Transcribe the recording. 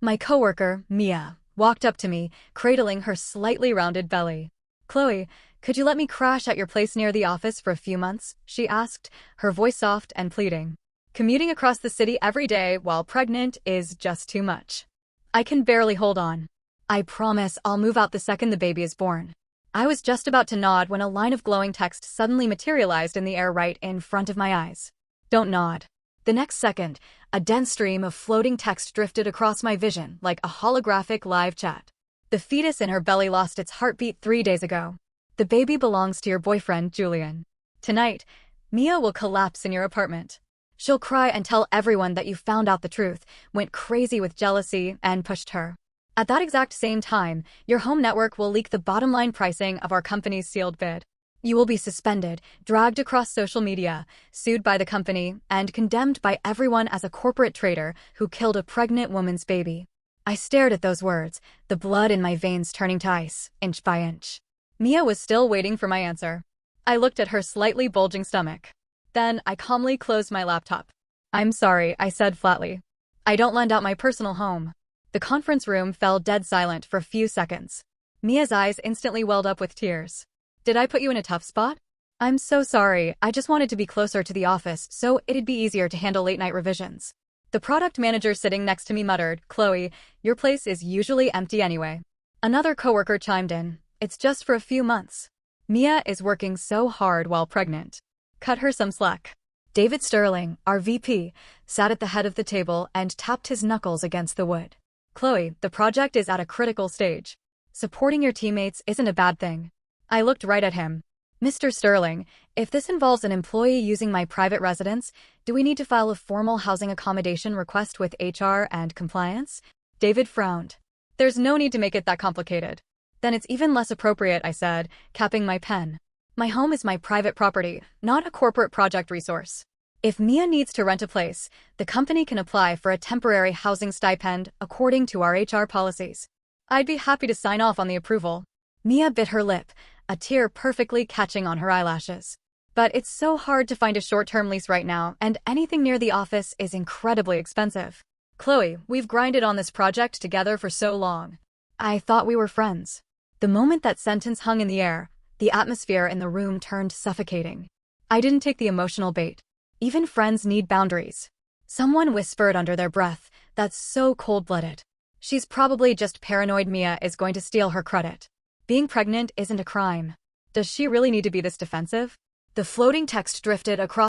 My coworker, Mia, walked up to me, cradling her slightly rounded belly. "Chloe, could you let me crash at your place near the office for a few months?" she asked, her voice soft and pleading. "Commuting across the city every day while pregnant is just too much. I can barely hold on. I promise I'll move out the second the baby is born." I was just about to nod when a line of glowing text suddenly materialized in the air right in front of my eyes. "Don't nod." The next second, a dense stream of floating text drifted across my vision like a holographic live chat. "The fetus in her belly lost its heartbeat 3 days ago. The baby belongs to your boyfriend, Julian. Tonight, Mia will collapse in your apartment. She'll cry and tell everyone that you found out the truth, went crazy with jealousy, and pushed her. At that exact same time, your home network will leak the bottom line pricing of our company's sealed bid. You will be suspended, dragged across social media, sued by the company, and condemned by everyone as a corporate traitor who killed a pregnant woman's baby." I stared at those words, the blood in my veins turning to ice, inch by inch. Mia was still waiting for my answer. I looked at her slightly bulging stomach. Then I calmly closed my laptop. "I'm sorry," I said flatly. "I don't lend out my personal home." The conference room fell dead silent for a few seconds. Mia's eyes instantly welled up with tears. "Did I put you in a tough spot?" "I'm so sorry, I just wanted to be closer to the office so it'd be easier to handle late-night revisions." The product manager sitting next to me muttered, "Chloe, your place is usually empty anyway." Another coworker chimed in, "It's just for a few months. Mia is working so hard while pregnant. Cut her some slack." David Sterling, our VP, sat at the head of the table and tapped his knuckles against the wood. "Chloe, the project is at a critical stage. Supporting your teammates isn't a bad thing." I looked right at him. "Mr. Sterling, if this involves an employee using my private residence, do we need to file a formal housing accommodation request with HR and compliance?" David frowned. "There's no need to make it that complicated." "Then it's even less appropriate," I said, capping my pen. "My home is my private property, not a corporate project resource. If Mia needs to rent a place, the company can apply for a temporary housing stipend according to our HR policies. I'd be happy to sign off on the approval." Mia bit her lip, a tear perfectly catching on her eyelashes. "But it's so hard to find a short-term lease right now, and anything near the office is incredibly expensive. Chloe, we've grinded on this project together for so long. I thought we were friends." The moment that sentence hung in the air, the atmosphere in the room turned suffocating. I didn't take the emotional bait. Even friends need boundaries. Someone whispered under their breath, "That's so cold-blooded. She's probably just paranoid Mia is going to steal her credit. Being pregnant isn't a crime. Does she really need to be this defensive?" The floating text drifted across